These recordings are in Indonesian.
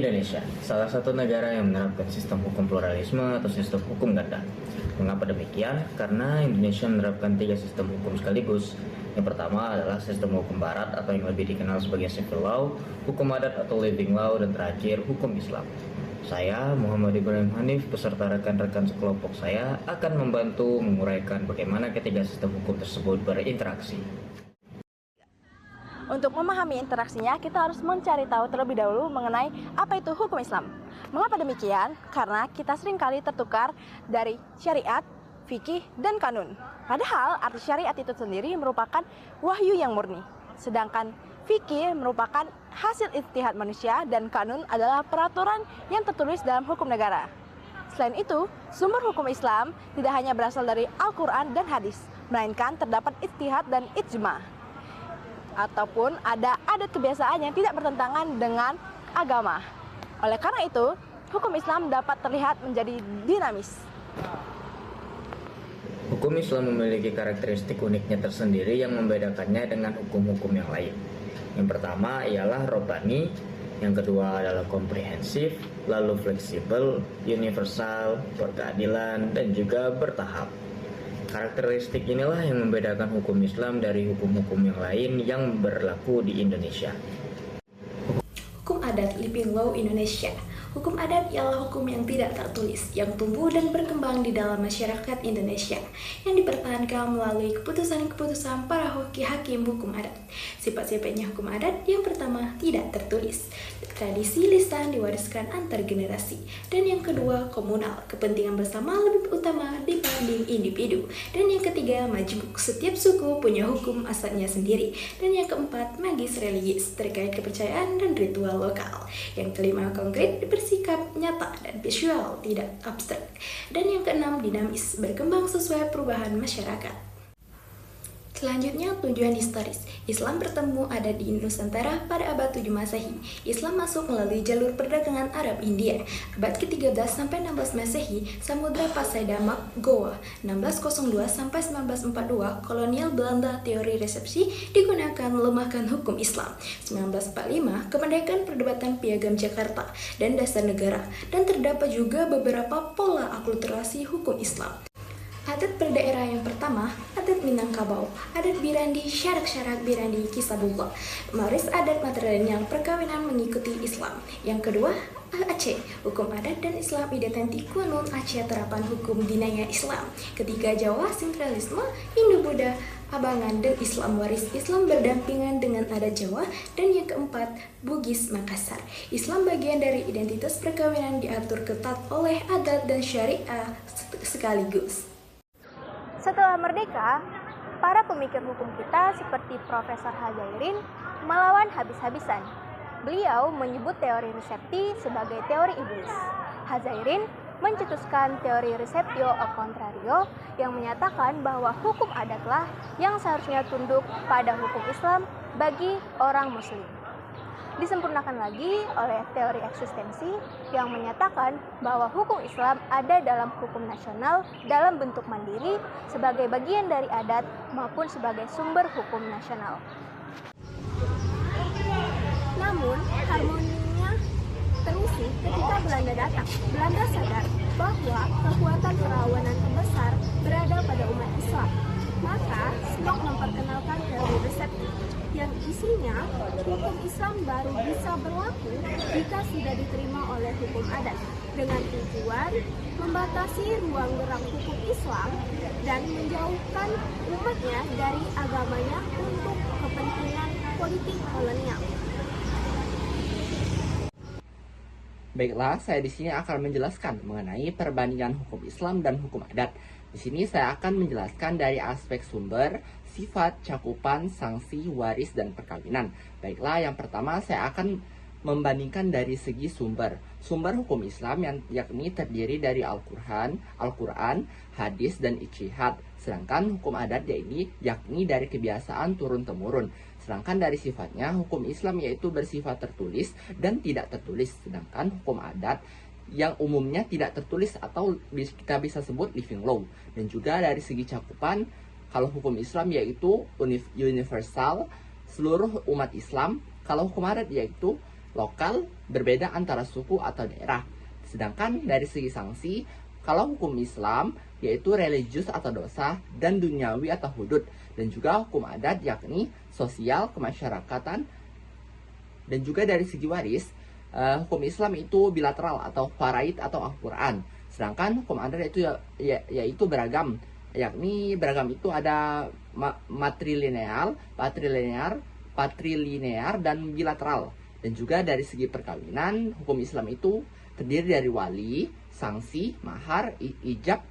Indonesia, salah satu negara yang menerapkan sistem hukum pluralisme atau sistem hukum ganda. Mengapa demikian? Karena Indonesia menerapkan 3 sistem hukum sekaligus. Yang pertama adalah sistem hukum barat atau yang lebih dikenal sebagai civil law, hukum adat atau living law, dan terakhir hukum Islam. Saya, Muhammad Ibrahim Hanif, beserta rekan-rekan sekelompok saya akan membantu menguraikan bagaimana ketiga sistem hukum tersebut berinteraksi. Untuk memahami interaksinya, kita harus mencari tahu terlebih dahulu mengenai apa itu hukum Islam. Mengapa demikian? Karena kita seringkali tertukar dari syariat, fikih, dan kanun. Padahal arti syariat itu sendiri merupakan wahyu yang murni. Sedangkan fikih merupakan hasil ijtihad manusia dan kanun adalah peraturan yang tertulis dalam hukum negara. Selain itu, sumber hukum Islam tidak hanya berasal dari Al-Quran dan hadis, melainkan terdapat ijtihad dan ijma'. Ataupun ada adat kebiasaan yang tidak bertentangan dengan agama. Oleh karena itu, hukum Islam dapat terlihat menjadi dinamis. Hukum Islam memiliki karakteristik uniknya tersendiri yang membedakannya dengan hukum-hukum yang lain. Yang pertama ialah robbani, yang kedua adalah komprehensif, lalu fleksibel, universal, berkeadilan, dan juga bertahap. Karakteristik inilah yang membedakan hukum Islam dari hukum-hukum yang lain yang berlaku di Indonesia. Hukum adat Living Law Indonesia. Hukum adat ialah hukum yang tidak tertulis, yang tumbuh dan berkembang di dalam masyarakat Indonesia, yang dipertahankan melalui keputusan-keputusan para hakim hukum adat. Sifat-sifatnya hukum adat yang pertama, tidak tertulis. Tradisi lisan diwariskan antar generasi. Dan yang kedua, komunal. Kepentingan bersama lebih utama dibanding individu. Dan yang ketiga, majmuk. Setiap suku punya hukum asalnya sendiri. Dan yang keempat, magis religius, terkait kepercayaan dan ritual lokal. Yang kelima, konkret, bersikap nyata dan visual, tidak abstrak. Dan yang keenam, dinamis, berkembang sesuai perubahan masyarakat. Selanjutnya, tujuan historis. Islam bertemu ada di Nusantara pada abad 7 Masehi. Islam masuk melalui jalur perdagangan Arab India. Abad ke-13 sampai 16 Masehi, Samudra Pasai Damak, Goa. 1602 sampai 1942, kolonial Belanda teori resepsi digunakan melemahkan hukum Islam. 1945, kemerdekaan perdebatan piagam Jakarta dan dasar negara. Dan terdapat juga beberapa pola akulturasi hukum Islam. Adat berdaerah yang pertama, adat Minangkabau, adat Birandi, syarak-syarak Birandi, Kisabullah. Maris adat matrilineal perkawinan mengikuti Islam. Yang kedua, Aceh, hukum adat dan Islam identik kunun Aceh terapan hukum dinaya Islam. Ketiga, Jawa, sentralisme, Hindu-Buddha, abangan dan Islam waris. Islam berdampingan dengan adat Jawa. Dan yang keempat, Bugis Makassar. Islam bagian dari identitas perkawinan diatur ketat oleh adat dan syariah sekaligus. Setelah merdeka, para pemikir hukum kita seperti Profesor Hadzairin melawan habis-habisan. Beliau menyebut teori resepti sebagai teori iblis. Hadzairin mencetuskan teori receptio a contrario yang menyatakan bahwa hukum adatlah yang seharusnya tunduk pada hukum Islam bagi orang Muslim. Disempurnakan lagi oleh teori eksistensi yang menyatakan bahwa hukum Islam ada dalam hukum nasional dalam bentuk mandiri sebagai bagian dari adat maupun sebagai sumber hukum nasional. Namun, harmoninya terusik ketika Belanda datang. Belanda sadar bahwa kekuatan perlawanan terbesar berada pada umat Islam. Maka, Slok memperkenalkan teori resepti yang isinya hukum Islam baru bisa berlaku jika sudah diterima oleh hukum adat dengan tujuan membatasi ruang gerak hukum Islam dan menjauhkan umatnya dari agamanya untuk kepentingan politik kolonial. Baiklah, saya di sini akan menjelaskan mengenai perbandingan hukum Islam dan hukum adat. Di sini saya akan menjelaskan dari aspek sumber, sifat, cakupan, sanksi, waris, dan perkawinan. Baiklah, yang pertama saya akan membandingkan dari segi sumber. Sumber hukum Islam yang yakni terdiri dari Al-Quran, hadis, dan ijtihad. Sedangkan hukum adat yakni dari kebiasaan turun-temurun. Sedangkan dari sifatnya, hukum Islam yaitu bersifat tertulis dan tidak tertulis. Sedangkan hukum adat yang umumnya tidak tertulis atau kita bisa sebut living law. Dan juga dari segi cakupan, kalau hukum Islam yaitu universal, seluruh umat Islam. Kalau hukum adat yaitu lokal berbeda antara suku atau daerah. Sedangkan dari segi sanksi, kalau hukum Islam yaitu religius atau dosa dan duniawi atau hudud, dan juga hukum adat yakni sosial kemasyarakatan, dan juga dari segi waris, hukum Islam itu bilateral atau faraid atau Al-Quran. Sedangkan hukum adat itu yaitu beragam, yakni beragam itu ada matrilineal, patrilinear, dan bilateral. Dan juga dari segi perkawinan, hukum Islam itu terdiri dari wali, sanksi, mahar, ijab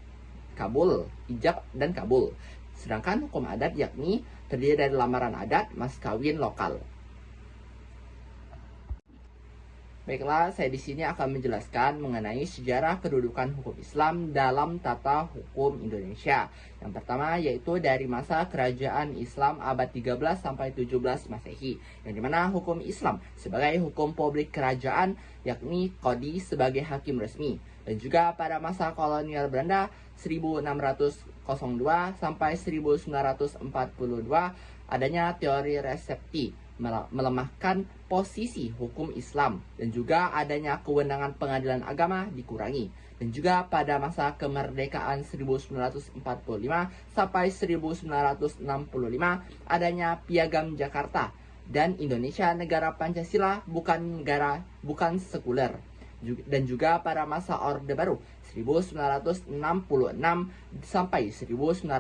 dan kabul. Sedangkan hukum adat yakni terdiri dari lamaran adat, mas kawin lokal. Baiklah, saya di sini akan menjelaskan mengenai sejarah kedudukan hukum Islam dalam tata hukum Indonesia. Yang pertama yaitu dari masa kerajaan Islam abad 13 sampai 17 Masehi, yang dimana hukum Islam sebagai hukum publik kerajaan yakni qadi sebagai hakim resmi. Dan juga pada masa kolonial Belanda 1602 sampai 1942 adanya teori resepsi melemahkan posisi hukum Islam, dan juga adanya kewenangan pengadilan agama dikurangi. Dan juga pada masa kemerdekaan 1945 sampai 1965 adanya Piagam Jakarta dan Indonesia negara Pancasila bukan sekuler. Dan juga pada masa Orde Baru 1966 sampai 1998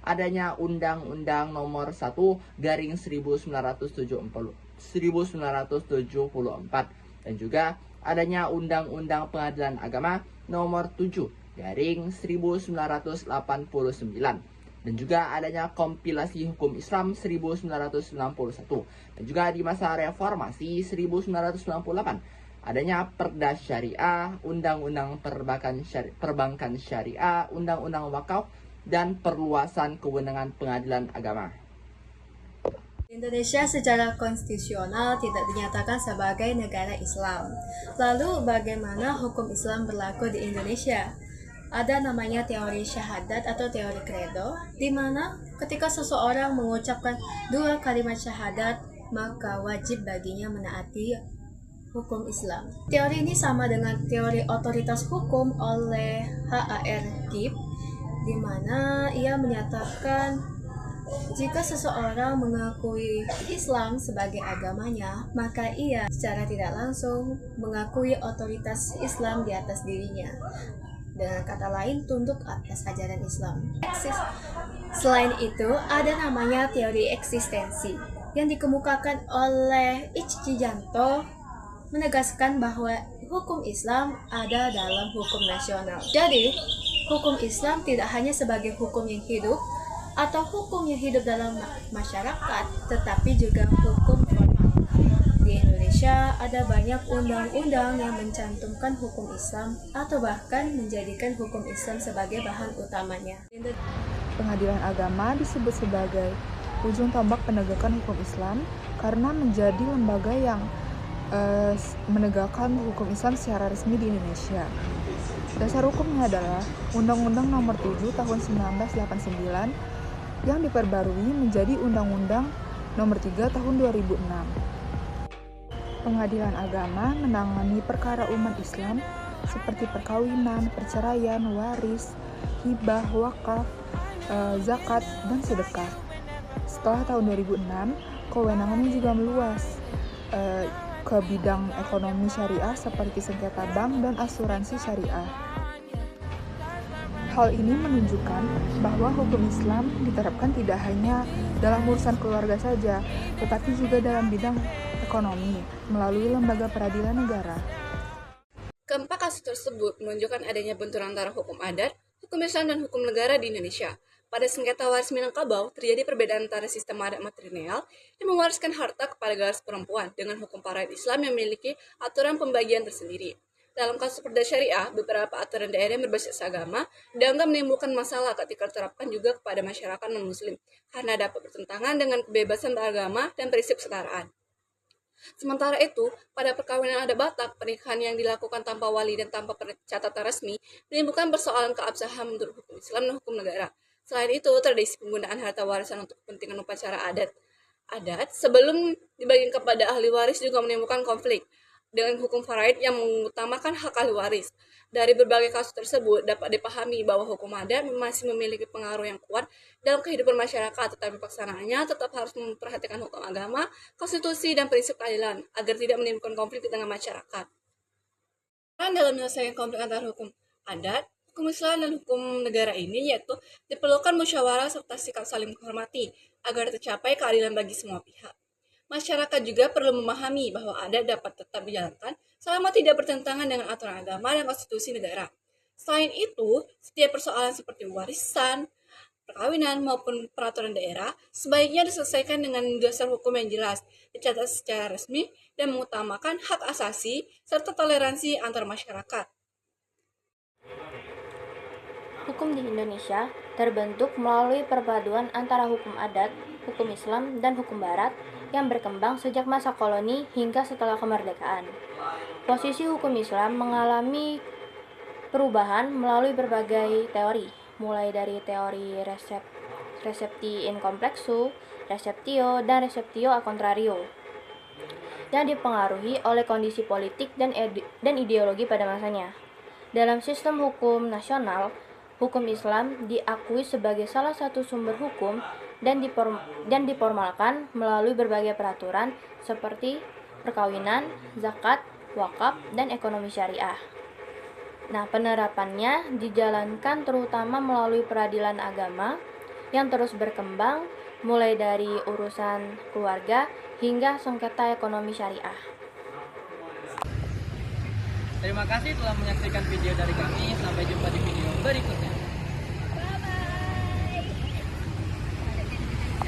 adanya Undang-Undang Nomor 1/1974 dan juga adanya Undang-Undang Pengadilan Agama Nomor 7/1989 dan juga adanya kompilasi hukum Islam 1991 dan juga di masa reformasi 1998 adanya Perda Syariah, Undang-Undang Perbankan Syariah, Undang-Undang Wakaf, dan perluasan kewenangan pengadilan agama. Indonesia secara konstitusional tidak dinyatakan sebagai negara Islam. Lalu bagaimana hukum Islam berlaku di Indonesia? Ada namanya teori syahadat atau teori kredo, di mana ketika seseorang mengucapkan 2 kalimat syahadat, maka wajib baginya menaati hukum Islam. Teori ini sama dengan teori otoritas hukum oleh H.A.R. Gibb, di mana ia menyatakan jika seseorang mengakui Islam sebagai agamanya, maka ia secara tidak langsung mengakui otoritas Islam di atas dirinya. Dengan kata lain, tunduk atas ajaran Islam. Selain itu, ada namanya teori eksistensi yang dikemukakan oleh Ichiki Janto, menegaskan bahwa hukum Islam ada dalam hukum nasional. Jadi, hukum Islam tidak hanya sebagai hukum yang hidup atau hukum yang hidup dalam masyarakat, tetapi juga hukum formal. Di Indonesia ada banyak undang-undang yang mencantumkan hukum Islam atau bahkan menjadikan hukum Islam sebagai bahan utamanya. Pengadilan agama disebut sebagai ujung tombak penegakan hukum Islam karena menjadi lembaga yang menegakkan hukum Islam secara resmi di Indonesia. Dasar hukumnya adalah Undang-Undang Nomor 7 Tahun 1989 yang diperbarui menjadi Undang-Undang Nomor 3 Tahun 2006. Pengadilan agama menangani perkara umat Islam seperti perkawinan, perceraian, waris, hibah, wakaf, zakat, dan sedekah. Setelah tahun 2006, kewenangannya juga meluas ke bidang ekonomi syariah seperti sengketa bank dan asuransi syariah. Hal ini menunjukkan bahwa hukum Islam diterapkan tidak hanya dalam urusan keluarga saja, tetapi juga dalam bidang ekonomi melalui lembaga peradilan negara. Keempat kasus tersebut menunjukkan adanya benturan antara hukum adat, hukum Islam, dan hukum negara di Indonesia. Pada sengketa waris Minangkabau, terjadi perbedaan antara sistem adat matrilineal yang mewariskan harta kepada garis perempuan dengan hukum faraid Islam yang memiliki aturan pembagian tersendiri. Dalam kasus Perda Syariah, beberapa aturan daerah yang berbasis agama dianggap menimbulkan masalah ketika diterapkan juga kepada masyarakat non-muslim karena dapat bertentangan dengan kebebasan beragama dan prinsip kesetaraan. Sementara itu, pada perkawinan adat Batak, pernikahan yang dilakukan tanpa wali dan tanpa catatan resmi menimbulkan persoalan keabsahan menurut hukum Islam dan hukum negara. Selain itu, tradisi penggunaan harta warisan untuk kepentingan upacara adat adat sebelum dibagikan kepada ahli waris juga menimbulkan konflik dengan hukum faraid yang mengutamakan hak ahli waris. Dari berbagai kasus tersebut dapat dipahami bahwa hukum adat masih memiliki pengaruh yang kuat dalam kehidupan masyarakat, tetapi pelaksanaannya tetap harus memperhatikan hukum agama, konstitusi, dan prinsip keadilan agar tidak menimbulkan konflik di tengah masyarakat. Dalam menyelesaikan konflik antara hukum adat, hukum Islam dan hukum negara ini yaitu diperlukan musyawarah serta sikap saling menghormati agar tercapai keadilan bagi semua pihak. Masyarakat juga perlu memahami bahwa adat dapat tetap dijalankan selama tidak bertentangan dengan aturan agama dan konstitusi negara. Selain itu, setiap persoalan seperti warisan, perkawinan maupun peraturan daerah sebaiknya diselesaikan dengan dasar hukum yang jelas, dicatat secara resmi, dan mengutamakan hak asasi serta toleransi antar masyarakat. Hukum di Indonesia terbentuk melalui perpaduan antara hukum adat, hukum Islam, dan hukum Barat yang berkembang sejak masa koloni hingga setelah kemerdekaan. Posisi hukum Islam mengalami perubahan melalui berbagai teori, mulai dari teori recepti in complexu, receptio, dan receptio a contrario, yang dipengaruhi oleh kondisi politik dan ideologi pada masanya. Dalam sistem hukum nasional, hukum Islam diakui sebagai salah satu sumber hukum dan diformalkan melalui berbagai peraturan seperti perkawinan, zakat, wakaf, dan ekonomi syariah. Nah, penerapannya dijalankan terutama melalui peradilan agama yang terus berkembang mulai dari urusan keluarga hingga sengketa ekonomi syariah. Terima kasih telah menyaksikan video dari kami. Sampai jumpa di video berikutnya.